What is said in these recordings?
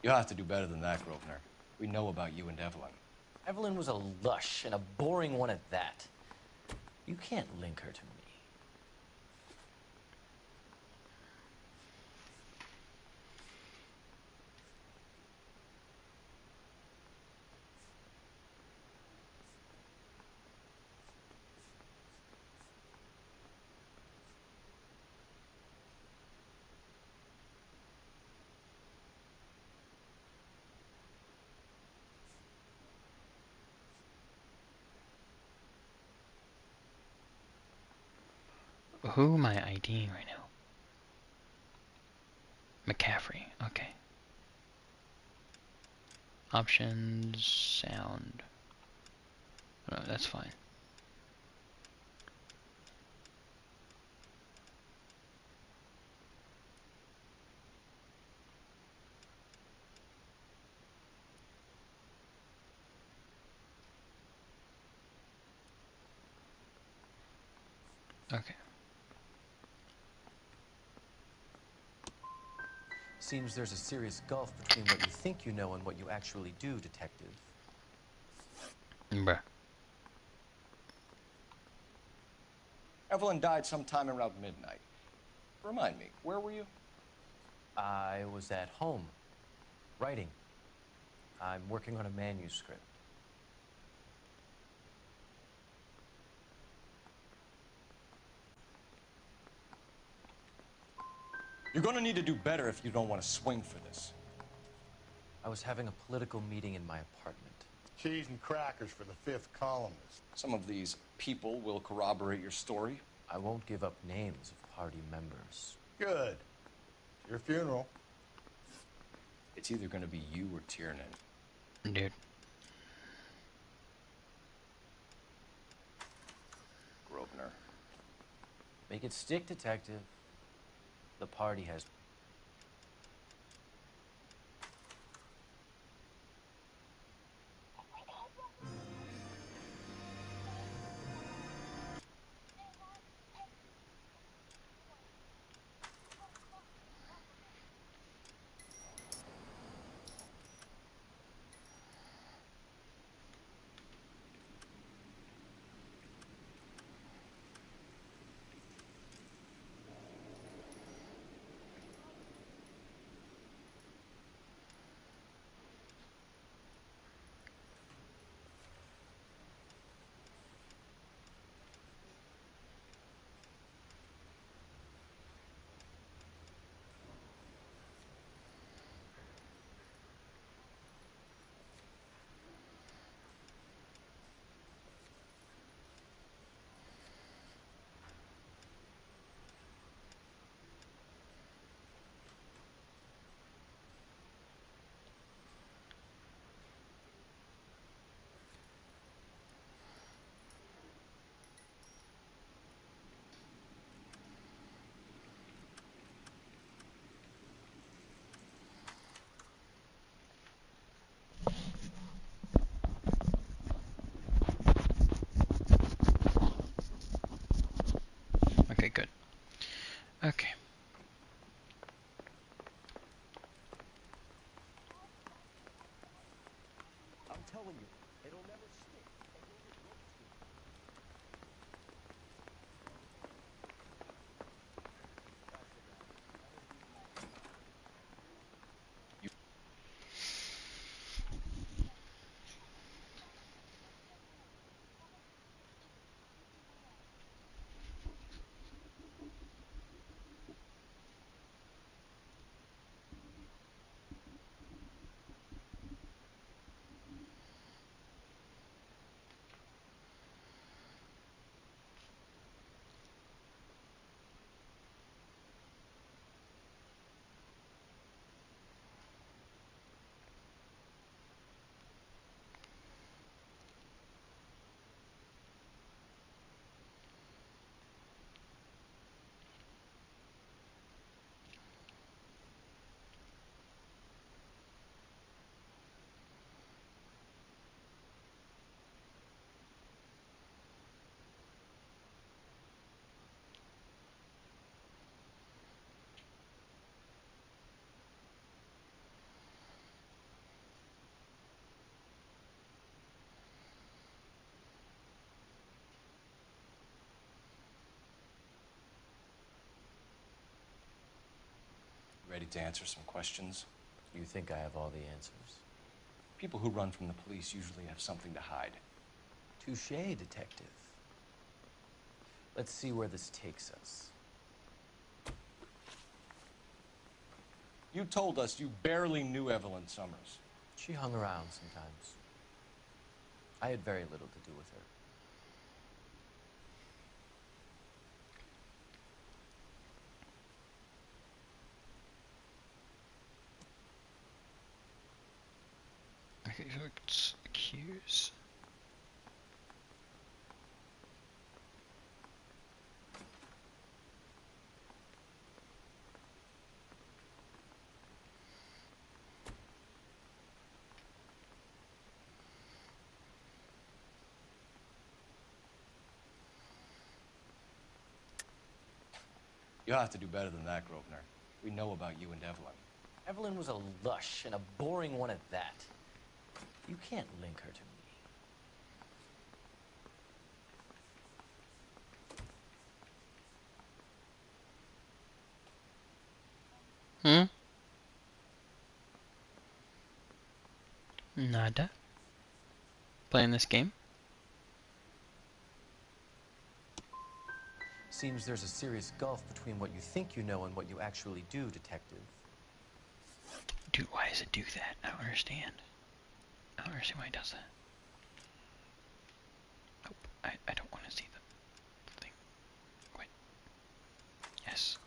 You'll have to do better than that, Grosvenor. We know about you and Evelyn. Evelyn was a lush, and a boring one at that. You can't link her to me. Who am I IDing right now? McCaffrey, okay. Options, sound. Oh, that's fine. Okay. Seems there's a serious gulf between what you think you know and what you actually do, Detective. Bruh. Evelyn died sometime around midnight. Remind me, where were you? I was at home, writing. I'm working on a manuscript. You're gonna need to do better if you don't want to swing for this. I was having a political meeting in my apartment. Cheese and crackers for the fifth columnist. Some of these people will corroborate your story. I won't give up names of party members. Good. Your funeral. It's either gonna be you or Tiernan. Dude. Grosvenor. Make it stick, Detective. The party has... Okay, good. Okay. I'm telling you, it'll never stick. Ready to answer some questions? You think I have all the answers? People who run from the police usually have something to hide. Touché, detective. Let's see where this takes us. You told us you barely knew Evelyn Summers. She hung around sometimes. I had very little to do with her. Okay, so it's accuse. You'll have to do better than that, Grosvenor. We know about you and Evelyn. Evelyn was a lush, and a boring one at that. You can't link her to me. Nada. Playing this game? Seems there's a serious gulf between what you think you know and what you actually do, detective. Dude, why does it do that? I don't understand. I don't understand why it does that. Nope. I don't want to see the thing. Wait. Yes.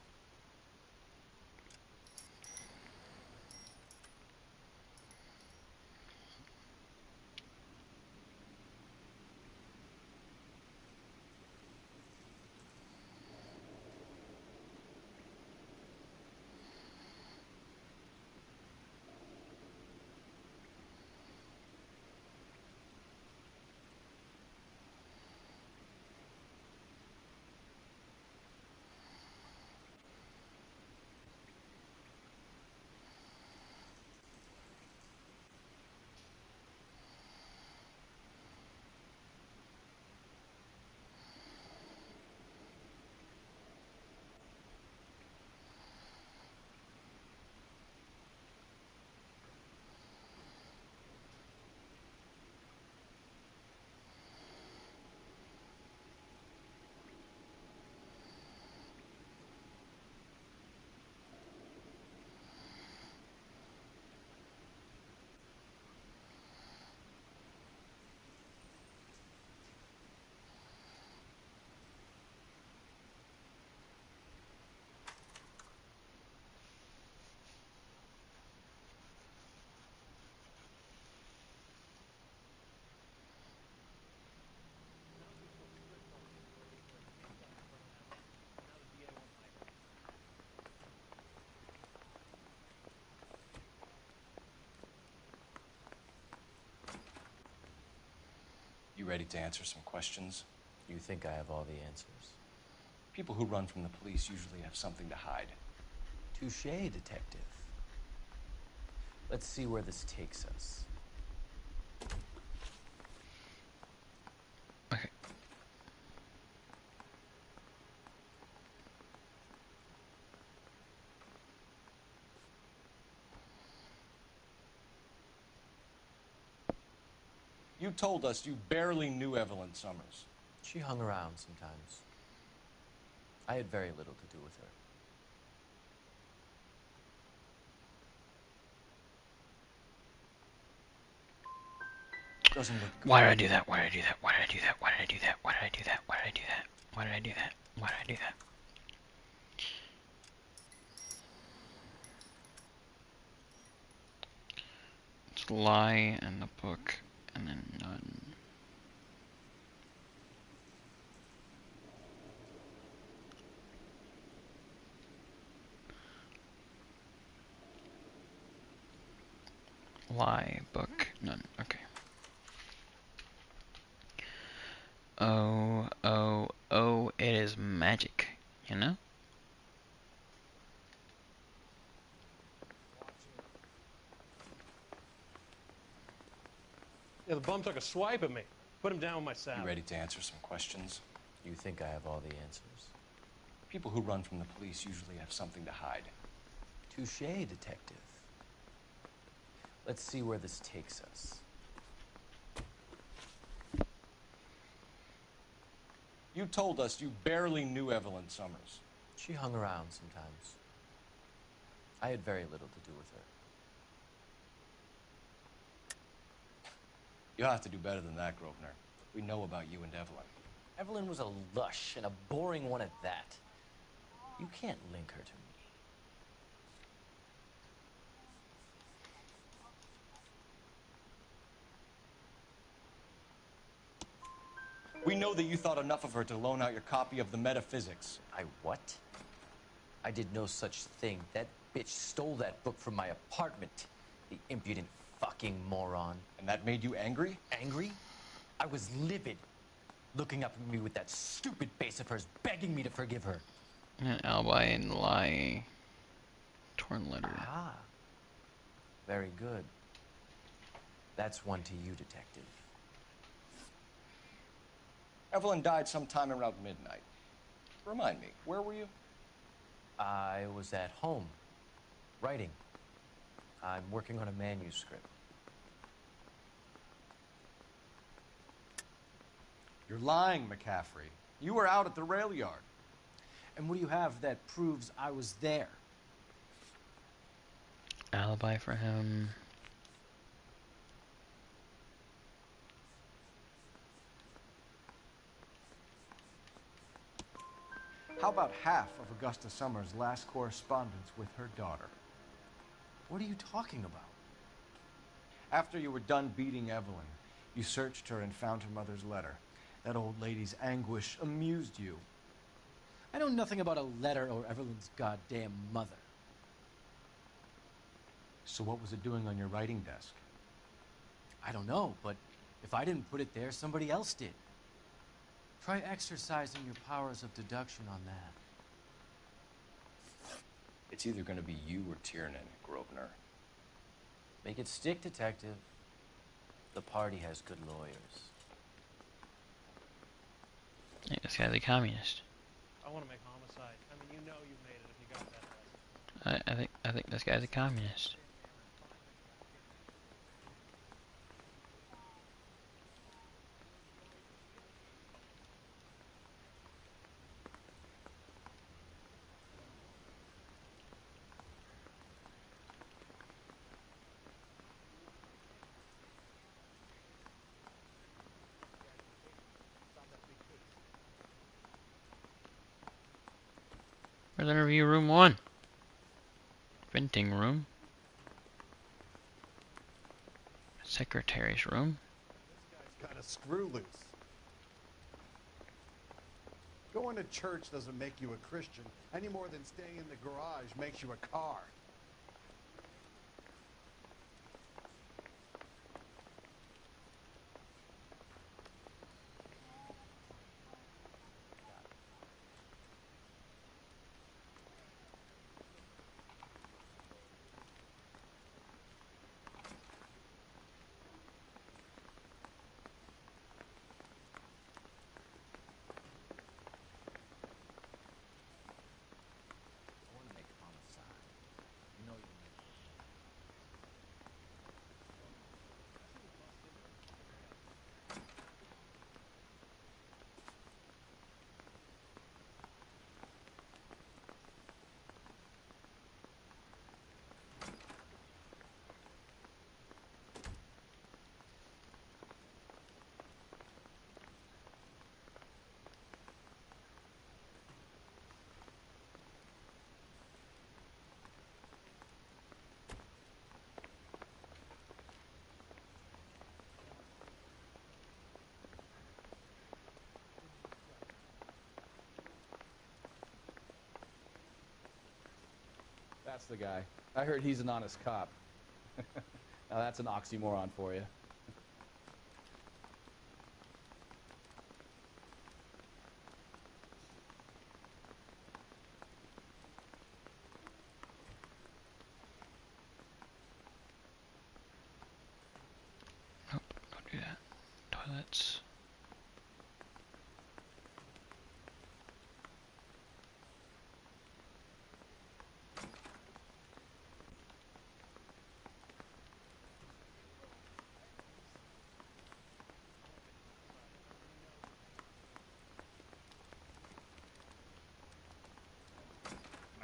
You ready to answer some questions? You think I have all the answers? People who run from the police usually have something to hide. Touché, detective. Let's see where this takes us. Okay. You told us you barely knew Evelyn Summers. She hung around sometimes. I had very little to do with her. Doesn't look good. Why did I do that? Why did I do that? Why did I do that? Why did I do that? Why did I do that? Why did I do that? Why did I do that? Why did I do that? It's lie and the book and then none. Lie, book, none. Okay. Oh, oh, oh, it is magic, you know? Yeah, the bum took a swipe at me. Put him down with my saddle. You ready to answer some questions? You think I have all the answers? People who run from the police usually have something to hide. Touche, detective. Let's see where this takes us. You told us you barely knew Evelyn Summers. She hung around sometimes. I had very little to do with her. You'll have to do better than that, Grosvenor. We know about you and Evelyn. Evelyn was a lush, and a boring one at that. You can't link her to me. We know that you thought enough of her to loan out your copy of the Metaphysics. I what? I did no such thing. That bitch stole that book from my apartment. The impudent fucking moron. And that made you angry? Angry? I was livid. Looking up at me with that stupid face of hers, begging me to forgive her. An alibi and lie. Torn letter. Ah. Very good. That's one to you, detective. Evelyn died sometime around midnight. Remind me, where were you? I was at home, writing. I'm working on a manuscript. You're lying, McCaffrey. You were out at the rail yard. And what do you have that proves I was there? Alibi for him. How about half of Augusta Summers' last correspondence with her daughter? What are you talking about? After you were done beating Evelyn, you searched her and found her mother's letter. That old lady's anguish amused you. I know nothing about a letter or Evelyn's goddamn mother. So what was it doing on your writing desk? I don't know, but if I didn't put it there, somebody else did. Try exercising your powers of deduction on that. It's either going to be you or Tiernan, Grosvenor. Make it stick, detective. The party has good lawyers. Yeah, this guy's a communist. I want to make homicide. I mean, you know you made it if you got that right. I think this guy's a communist. Where's interview room 1? Venting room. Secretary's room. Got a screw loose. Going to church doesn't make you a Christian any more than staying in the garage makes you a car. I want to make homicide. You know you make it. That's the guy. I heard he's an honest cop. Now that's an oxymoron for you. Nope, don't do that. Toilets.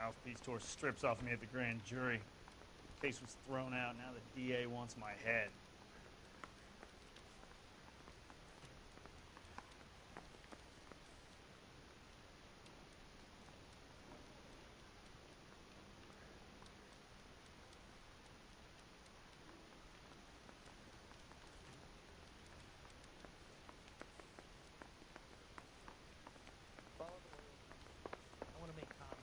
Mouthpiece tore strips off me at the grand jury. Case was thrown out. Now the DA wants my head. I want to make homicide.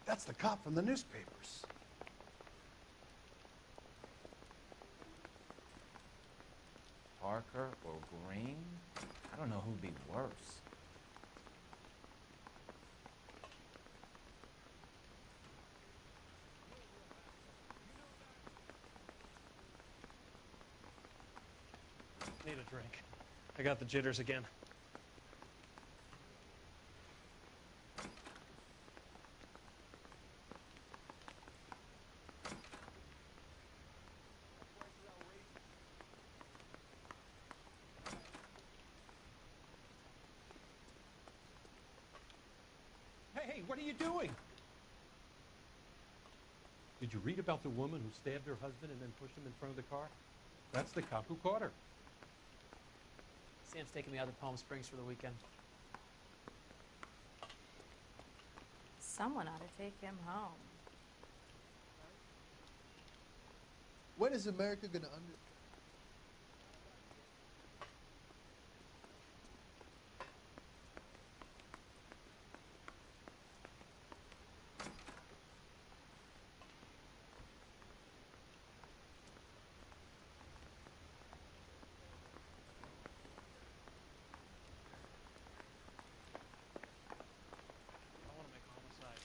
That's the cop from the newspapers. Parker or Green? I don't know who'd be worse. Need a drink. I got the jitters again. Hey, what are you doing? Did you read about the woman who stabbed her husband and then pushed him in front of the car? That's the cop who caught her. Sam's taking me out to Palm Springs for the weekend. Someone ought to take him home. When is America going to understand? I want to make homicide.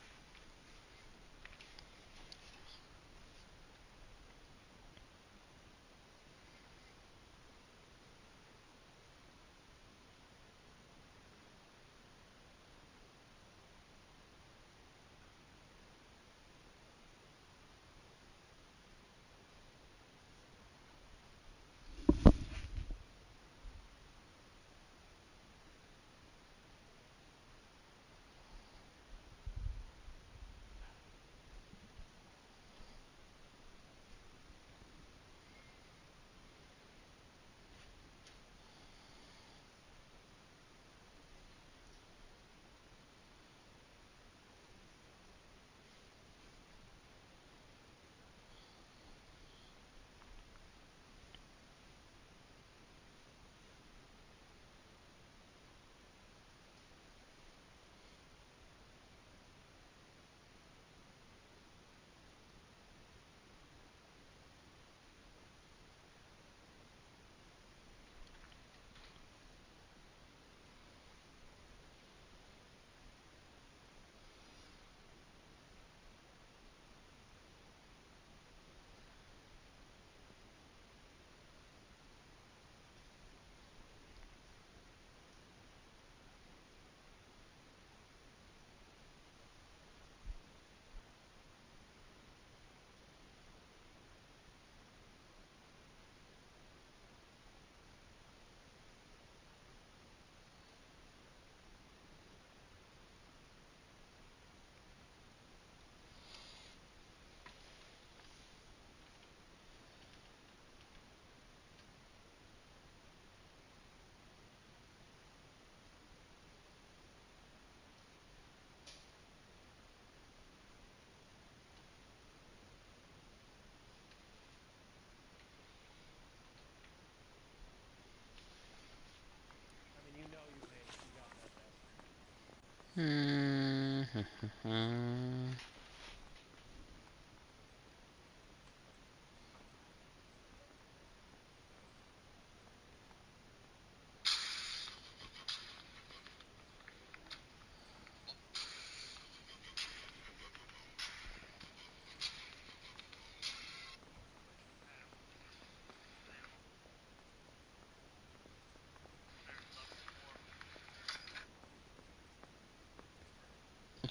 It's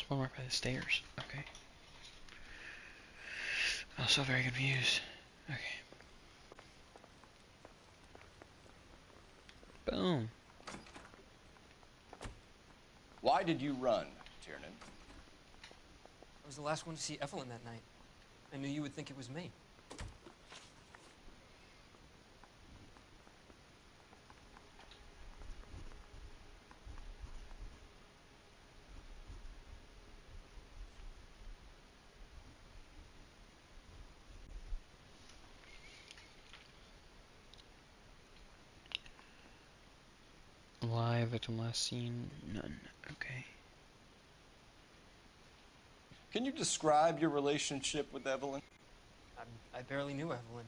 one more by the stairs. Okay. I'm so very confused. Okay. Boom. Why did you run, Tiernan? I was the last one to see Evelyn that night. I knew you would think it was me. Live victim last seen. None. Okay. Can you describe your relationship with Evelyn? I barely knew Evelyn.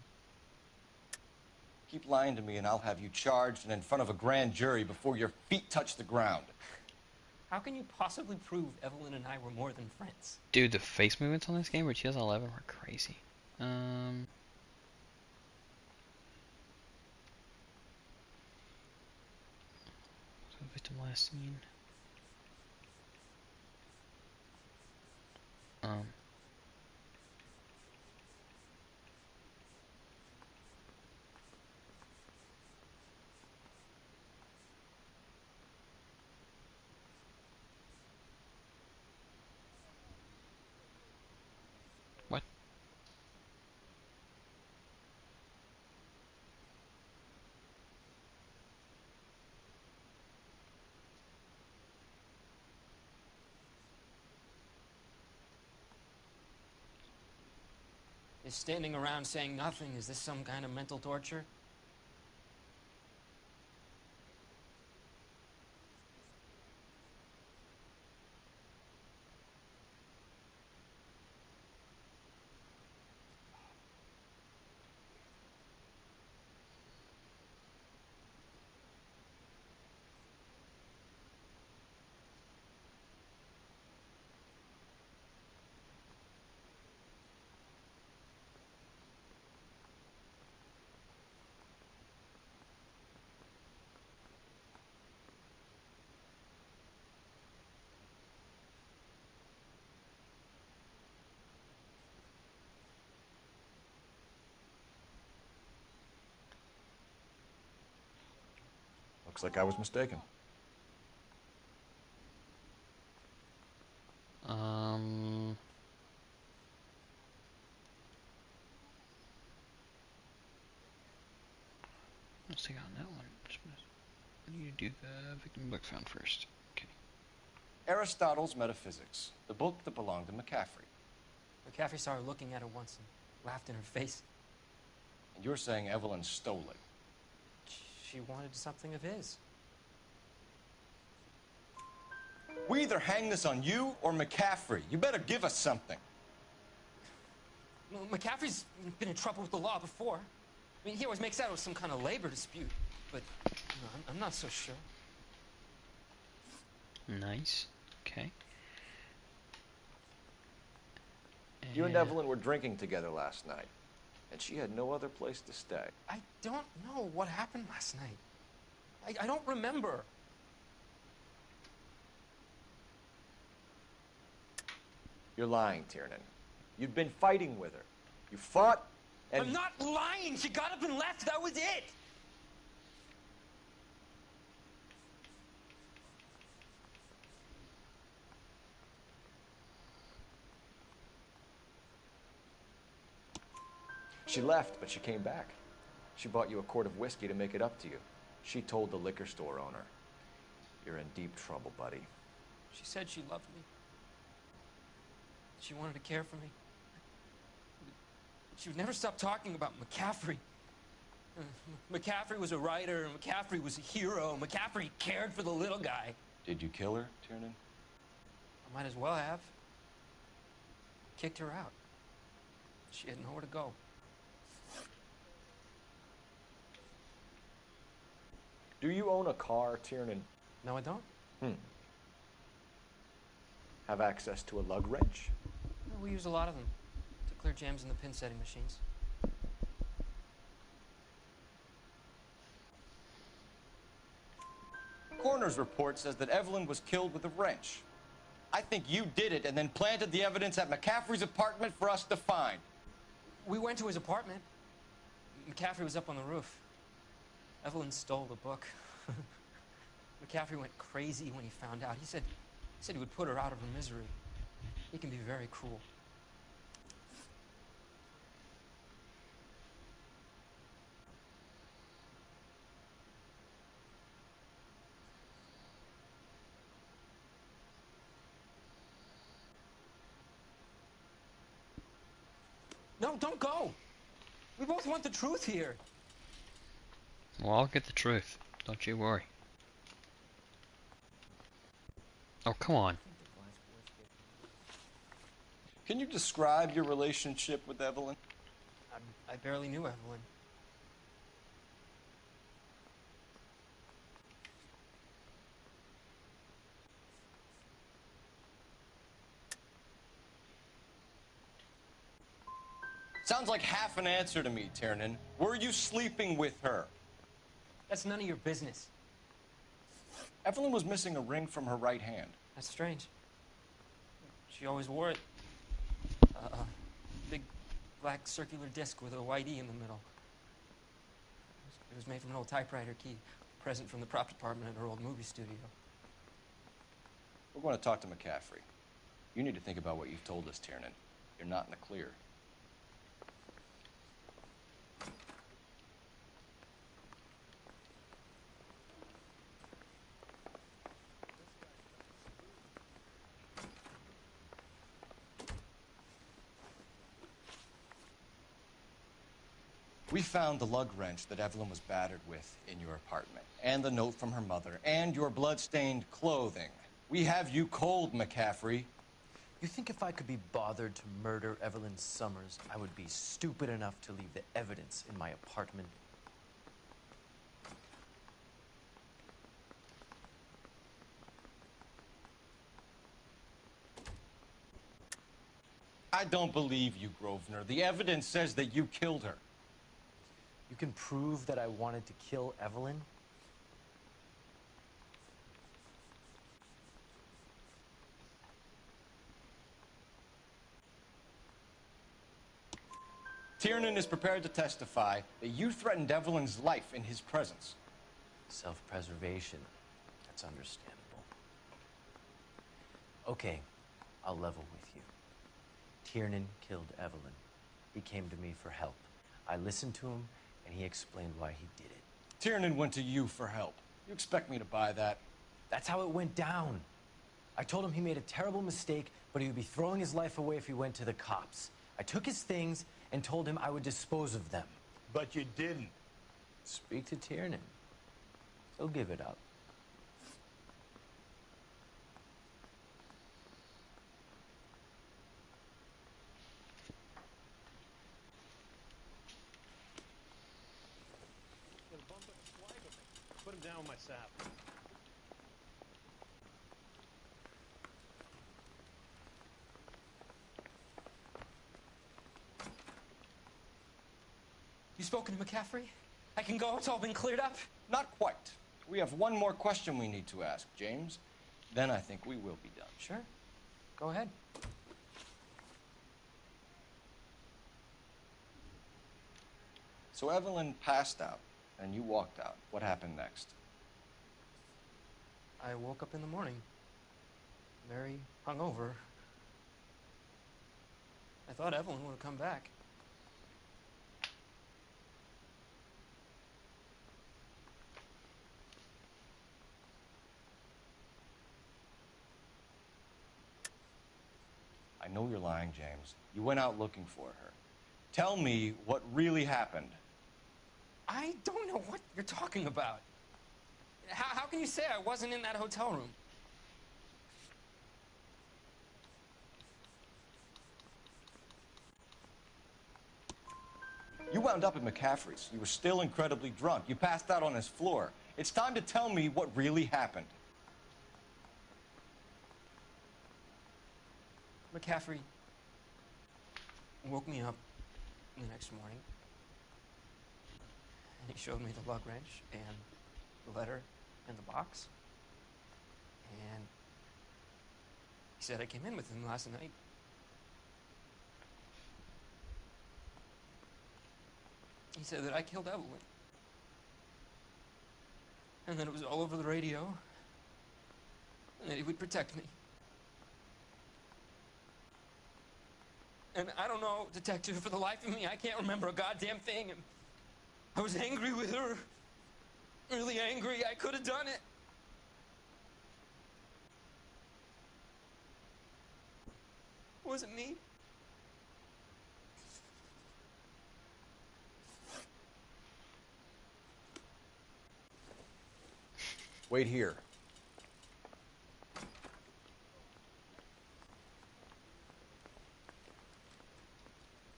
Keep lying to me and I'll have you charged and in front of a grand jury before your feet touch the ground. How can you possibly prove Evelyn and I were more than friends? Dude, the face movements on this game for 2011 were crazy. So victim last seen. What? Is standing around saying nothing, is this some kind of mental torture? Looks like I was mistaken. Let's take on that one. I need to do the victim book found first. Okay. Aristotle's Metaphysics, the book that belonged to McCaffrey. McCaffrey saw her looking at her once and laughed in her face. And you're saying Evelyn stole it. She wanted something of his. We either hang this on you or McCaffrey. You better give us something. Well, McCaffrey's been in trouble with the law before. I mean, he always makes out it was some kind of labor dispute, but I'm not so sure. Nice. Okay. You and Evelyn were drinking together last night, and she had no other place to stay. I don't know what happened last night. I don't remember. You're lying, Tiernan. You'd been fighting with her. You fought, and... I'm not lying! She got up and left! That was it! She left, but she came back. She bought you a quart of whiskey to make it up to you. She told the liquor store owner. You're in deep trouble, buddy. She said she loved me. She wanted to care for me. She would never stop talking about McCaffrey. McCaffrey was a writer, McCaffrey was a hero, McCaffrey cared for the little guy. Did you kill her, Tiernan? I might as well have. Kicked her out. She had nowhere to go. Do you own a car, Tiernan? No, I don't. Have access to a lug wrench? No, we use a lot of them to clear jams in the pin setting machines. Coroner's report says that Evelyn was killed with a wrench. I think you did it and then planted the evidence at McCaffrey's apartment for us to find. We went to his apartment. McCaffrey was up on the roof. Evelyn stole the book. McCaffrey went crazy when he found out. He said he would put her out of her misery. He can be very cruel. No, don't go. We both want the truth here. Well, I'll get the truth. Don't you worry. Oh, come on. Can you describe your relationship with Evelyn? I barely knew Evelyn. Sounds like half an answer to me, Tiernan. Were you sleeping with her? That's none of your business. Evelyn was missing a ring from her right hand. That's strange. She always wore it. Big black circular disc with a white E in the middle. It was made from an old typewriter key, present from the prop department at her old movie studio. We're going to talk to McCaffrey. You need to think about what you've told us, Tiernan. You're not in the clear. We found the lug wrench that Evelyn was battered with in your apartment, and the note from her mother, and your blood-stained clothing. We have you cold, McCaffrey. You think if I could be bothered to murder Evelyn Summers, I would be stupid enough to leave the evidence in my apartment? I don't believe you, Grosvenor. The evidence says that you killed her. You can prove that I wanted to kill Evelyn? Tiernan is prepared to testify that you threatened Evelyn's life in his presence. Self-preservation. That's understandable. Okay, I'll level with you. Tiernan killed Evelyn. He came to me for help. I listened to him, and he explained why he did it. Tiernan went to you for help. You expect me to buy that? That's how it went down. I told him he made a terrible mistake, but he would be throwing his life away if he went to the cops. I took his things and told him I would dispose of them. But you didn't. Speak to Tiernan. He'll give it up. Put him down with my sap. You spoken to McCaffrey? I can go? It's all been cleared up? Not quite. We have one more question we need to ask, James. Then I think we will be done. Sure. Go ahead. So Evelyn passed out, and you walked out. What happened next? I woke up in the morning, very hungover. I thought Evelyn would have come back. I know you're lying, James. You went out looking for her. Tell me what really happened. I don't know what you're talking about. How can you say I wasn't in that hotel room? You wound up at McCaffrey's. You were still incredibly drunk. You passed out on his floor. It's time to tell me what really happened. McCaffrey woke me up the next morning, and he showed me the lug wrench and the letter and the box. And he said I came in with him last night. He said that I killed Evelyn. And that it was all over the radio. And that he would protect me. And I don't know, detective, for the life of me, I can't remember a goddamn thing. And I was angry with her. Really angry. I could have done it. It wasn't me. Wait here.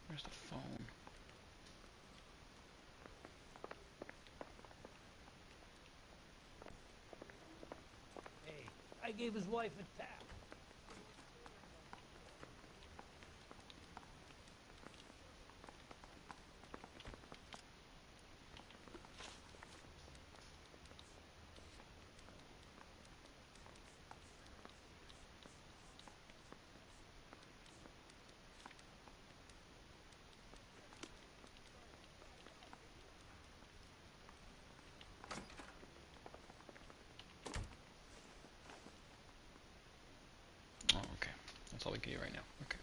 Where's the phone? Hey, I gave his wife a tap. Oh, okay. That's all we can do right now. Okay.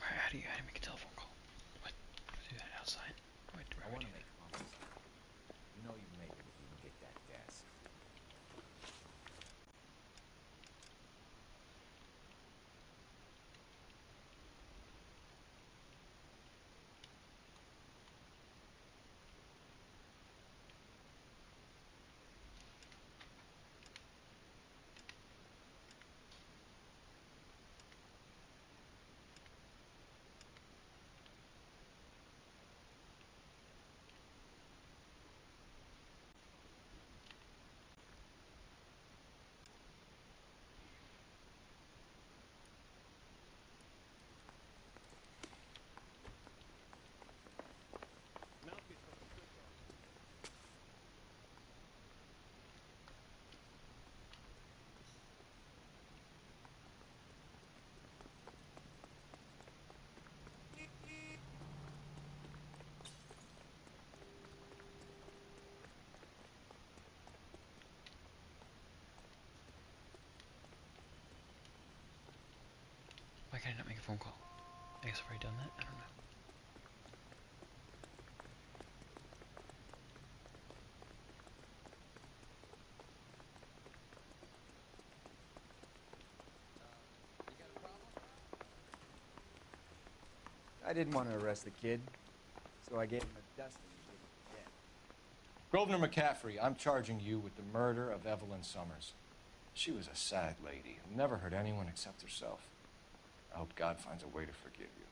How do you make a telephone call? What? Do that outside? What do I I want do to make promises. You know you make it if you can get that gas. Why can I not make a phone call? I guess I've already done that. I don't know. I didn't want to arrest the kid, so I gave him a dusting and did it again. Grosvenor McCaffrey, I'm charging you with the murder of Evelyn Summers. She was a sad lady who never hurt anyone except herself. I hope God finds a way to forgive you.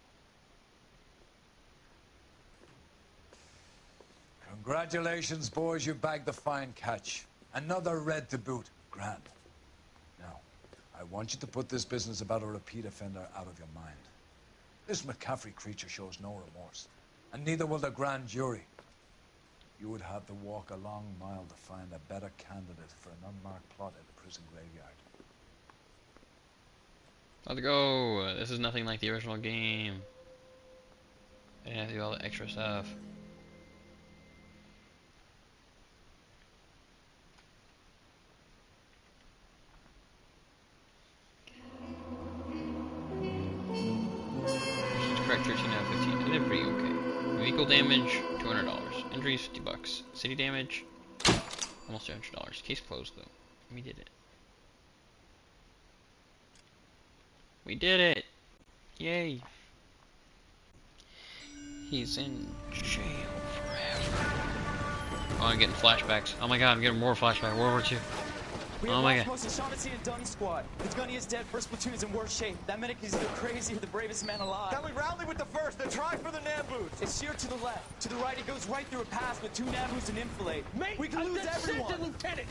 Congratulations, boys, you bagged the fine catch. Another red to boot. Grand. Now, I want you to put this business about a repeat offender out of your mind. This McCaffrey creature shows no remorse, and neither will the grand jury. You would have to walk a long mile to find a better candidate for an unmarked plot at the prison graveyard. Let's go! This is nothing like the original game. I didn't have to do all the extra stuff. Missions correct 13 out of 15. I did pretty okay. Vehicle damage, $200. Injuries, $50. City damage, almost $200. Case closed though. We did it. We did it! Yay. He's in jail forever. Oh, I'm getting flashbacks. Oh my god, I'm getting more flashback. World War II. Oh my god. Most of Shaughnessy and Dunny squad. The gunny is dead. First platoon is in worse shape. That medic is either crazy or the bravest man alive. Can we rally with the first and try for the Nambus? It's sheer to the left. To the right, it goes right through a pass with 2 Nambus and enfilade. Mate, we can I lose just everyone. said to Lieutenant,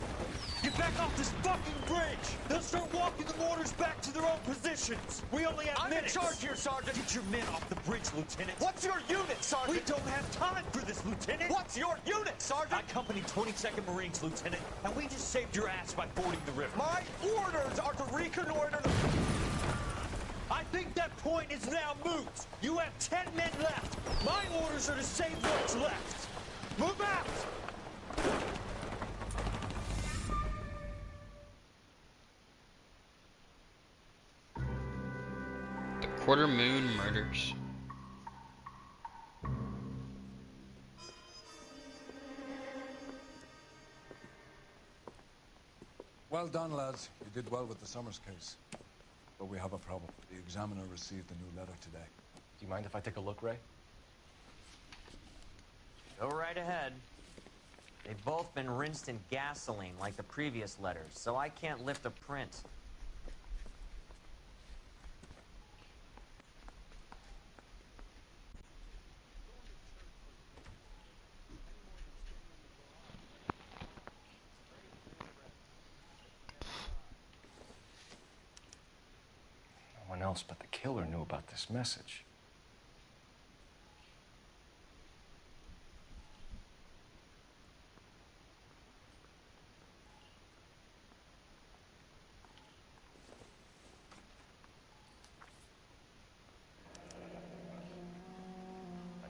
get back off this fucking bridge. They'll start walking the mortars back to their own positions. We only have minutes. I'm in charge here, Sergeant. Get your men off the bridge, Lieutenant. What's your unit, Sergeant? We don't have time for this, Lieutenant. What's your unit, Sergeant? I company 22nd Marines, Lieutenant, and we just saved your ass by fording the river. My orders are to reconnoiter the... I think that point is now moot. You have 10 men left. My orders are to save what's left. Move out! The Quarter Moon Murders. Well done, lads. You did well with the Summers case. But we have a problem. The examiner received a new letter today. Do you mind if I take a look, Ray? Go right ahead. They've both been rinsed in gasoline like the previous letters, so I can't lift a print. No one else but the killer knew about this message.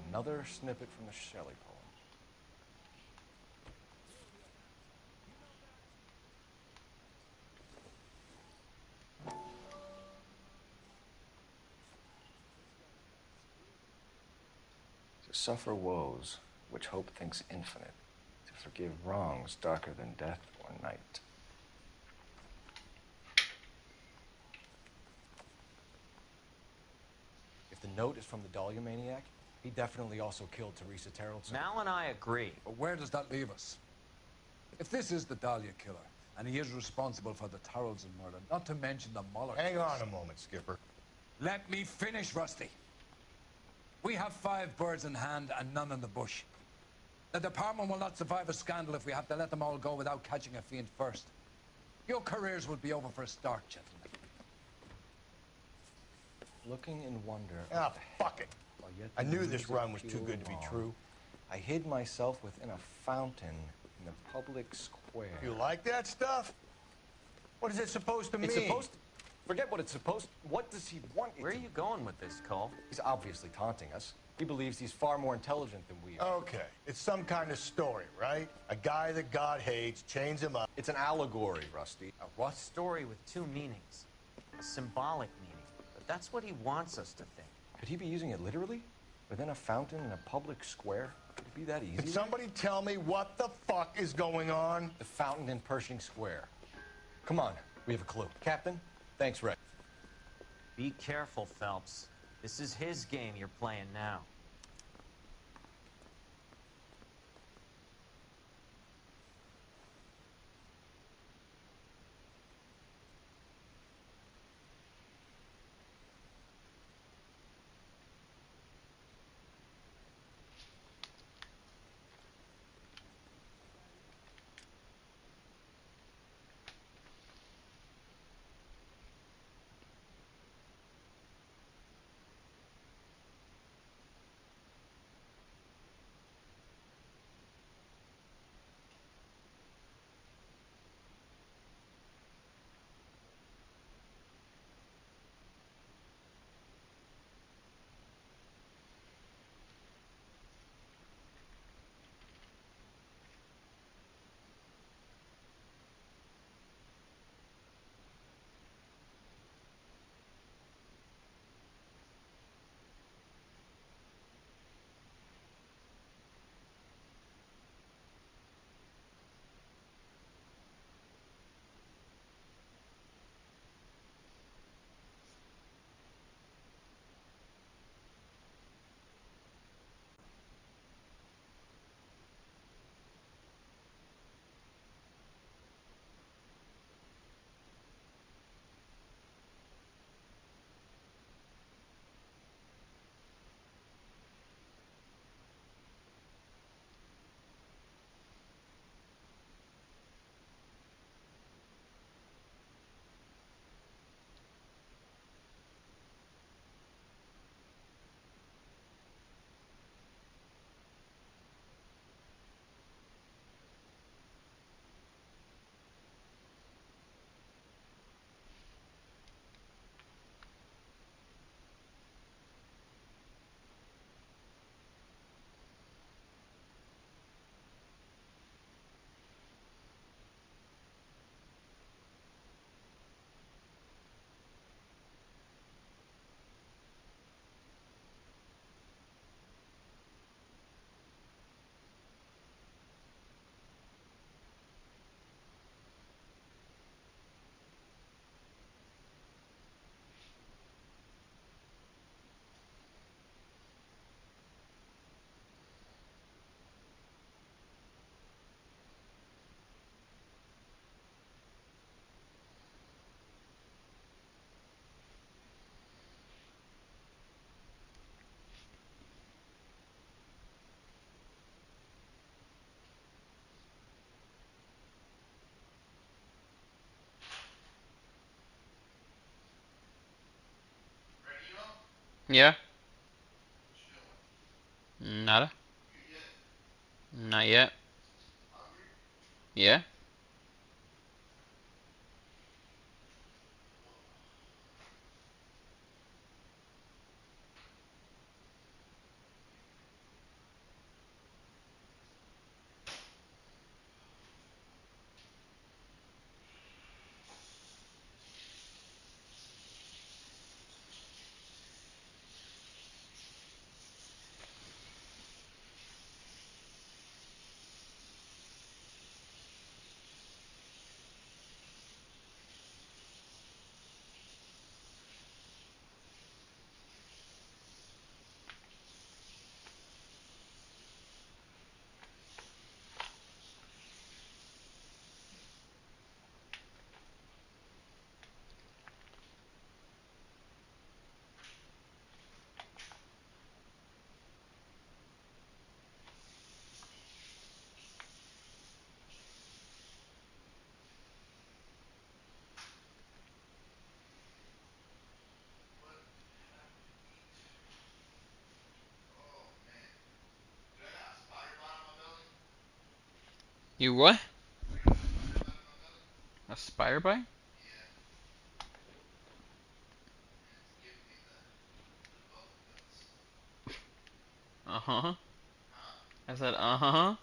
Another snippet from the Shelley poem. To suffer woes which hope thinks infinite, to forgive wrongs darker than death or night. If the note is from the Dahlia maniac, he definitely also killed Teresa Terrellson. Mal and I agree. But where does that leave us? If this is the Dahlia killer, and he is responsible for the Tarrelson murder, not to mention the Muller Hang case. on a moment, Skipper. Let me finish, Rusty. We have 5 birds in hand and none in the bush. The department will not survive a scandal if we have to let them all go without catching a fiend first. Your careers will be over for a start, gentlemen. Looking in wonder. Ah, fuck it. I knew this run was too good to be true. I hid myself within a fountain in the public square. You like that stuff? What is it supposed to mean? It's supposed to... Forget what it's supposed... What does he want? Where are you going with this, Cole? He's obviously taunting us. He believes he's far more intelligent than we are. Okay. It's some kind of story, right? A guy that God hates, chains him up. It's an allegory, Rusty. A what? Story with 2 meanings. A symbolic meaning. But that's what he wants us to think. Could he be using it literally? Within a fountain in a public square? Could it be that easy? Can somebody tell me what the fuck is going on? The fountain in Pershing Square. Come on, we have a clue. Captain, thanks, Ray. Be careful, Phelps. This is his game you're playing now. Yeah. Nada. Not yet. Yeah. You what? A spider bite? Uh huh. I said, uh huh.